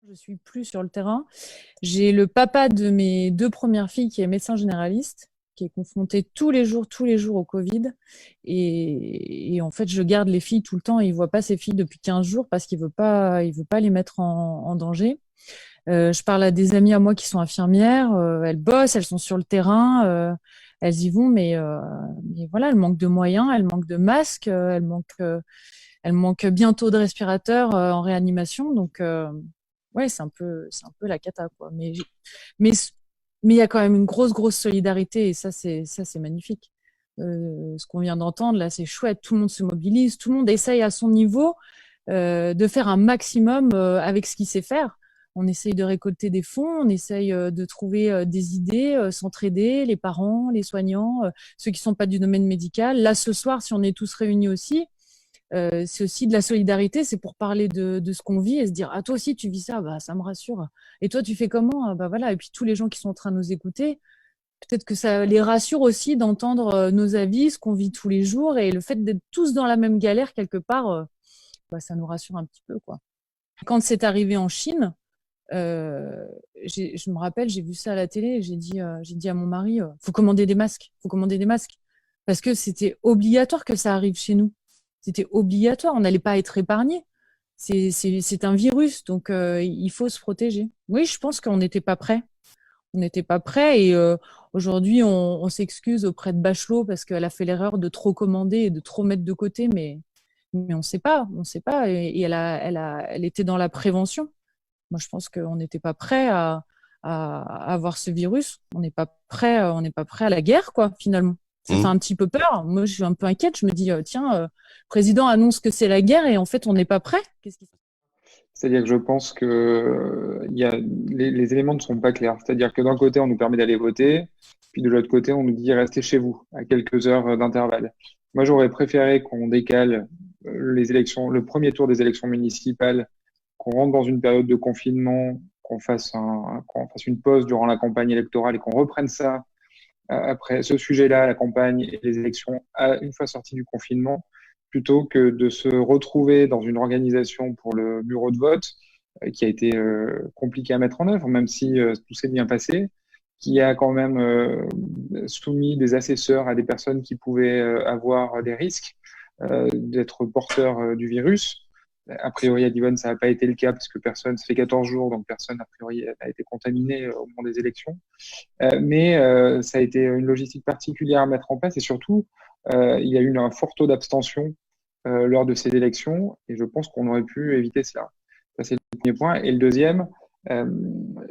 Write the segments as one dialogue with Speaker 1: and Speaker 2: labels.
Speaker 1: Je suis plus sur le terrain. J'ai le papa de mes deux premières filles qui est médecin généraliste, qui est confronté tous les jours au Covid. Et en fait, je garde les filles tout le temps et il voit pas ses filles depuis 15 jours parce qu'il veut pas les mettre en danger. Je parle à des amies à moi qui sont infirmières. Elles bossent, elles sont sur le terrain, elles y vont, mais voilà, elles manquent de moyens, elles manquent de masques, elles manquent bientôt de respirateurs en réanimation. Donc, ouais, c'est un peu la cata, quoi. Mais, mais il y a quand même une grosse solidarité et ça, c'est magnifique. Ce qu'on vient d'entendre là, c'est chouette. Tout le monde se mobilise, tout le monde essaye à son niveau de faire un maximum avec ce qu'il sait faire. On essaye de récolter des fonds, on essaye de trouver des idées, s'entraider, les parents, les soignants, ceux qui sont pas du domaine médical. Là, ce soir, si on est tous réunis aussi, c'est aussi de la solidarité, c'est pour parler de ce qu'on vit et se dire, ah, toi aussi, tu vis ça, bah, ça me rassure. Et toi, tu fais comment? Ah, bah voilà. Et puis tous les gens qui sont en train de nous écouter, peut-être que ça les rassure aussi d'entendre nos avis, ce qu'on vit tous les jours et le fait d'être tous dans la même galère quelque part, bah, ça nous rassure un petit peu, quoi. Quand c'est arrivé en Chine, euh, je me rappelle, j'ai vu ça à la télé et j'ai dit à mon mari, faut commander des masques, faut commander des masques. Parce que c'était obligatoire que ça arrive chez nous. C'était obligatoire, on n'allait pas être épargné. C'est un virus, donc il faut se protéger. Oui, je pense qu'on n'était pas prêt. On n'était pas prêt et aujourd'hui, on s'excuse auprès de Bachelot parce qu'elle a fait l'erreur de trop commander et de trop mettre de côté, mais on sait pas. Et elle était dans la prévention. Moi, je pense qu'on n'était pas prêt à avoir ce virus. On n'est pas prêt à la guerre, quoi, finalement. Ça fait
Speaker 2: Mmh.
Speaker 1: un petit peu peur. Moi, je suis un peu inquiète. Je me dis, tiens, le président annonce que c'est la guerre et en fait, on n'est pas prêt. Qu'est-ce qui se passe?
Speaker 3: C'est-à-dire que je pense que les éléments ne sont pas clairs. C'est-à-dire que d'un côté, on nous permet d'aller voter, puis de l'autre côté, on nous dit restez chez vous à quelques heures d'intervalle. Moi, j'aurais préféré qu'on décale les élections, le premier tour des élections municipales, qu'on rentre dans une période de confinement, qu'on fasse une pause durant la campagne électorale et qu'on reprenne ça après ce sujet-là, la campagne et les élections, une fois sorti du confinement, plutôt que de se retrouver dans une organisation pour le bureau de vote qui a été compliqué à mettre en œuvre, même si tout s'est bien passé, qui a quand même soumis des assesseurs à des personnes qui pouvaient avoir des risques d'être porteurs du virus. A priori, à Divonne, ça n'a pas été le cas parce que personne, ça fait 14 jours, donc personne, a priori, n'a été contaminé au moment des élections. Mais ça a été une logistique particulière à mettre en place et surtout, il y a eu un fort taux d'abstention lors de ces élections et je pense qu'on aurait pu éviter cela. Ça, c'est le premier point. Et le deuxième, euh,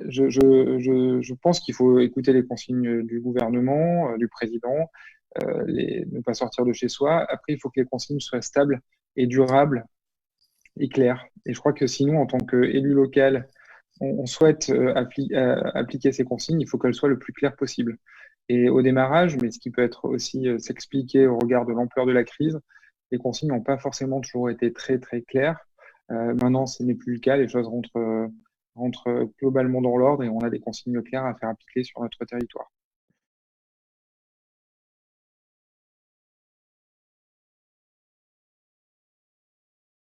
Speaker 3: je pense qu'il faut écouter les consignes du gouvernement, du président, ne pas sortir de chez soi. Après, il faut que les consignes soient stables et durables et claires. Et je crois que sinon, en tant qu'élu local, on souhaite appliquer ces consignes, il faut qu'elles soient le plus claires possible. Et au démarrage, mais ce qui peut être aussi s'expliquer au regard de l'ampleur de la crise, les consignes n'ont pas forcément toujours été très claires. Maintenant, ce n'est plus le cas, les choses rentrent globalement dans l'ordre et on a des consignes claires à faire appliquer sur notre territoire.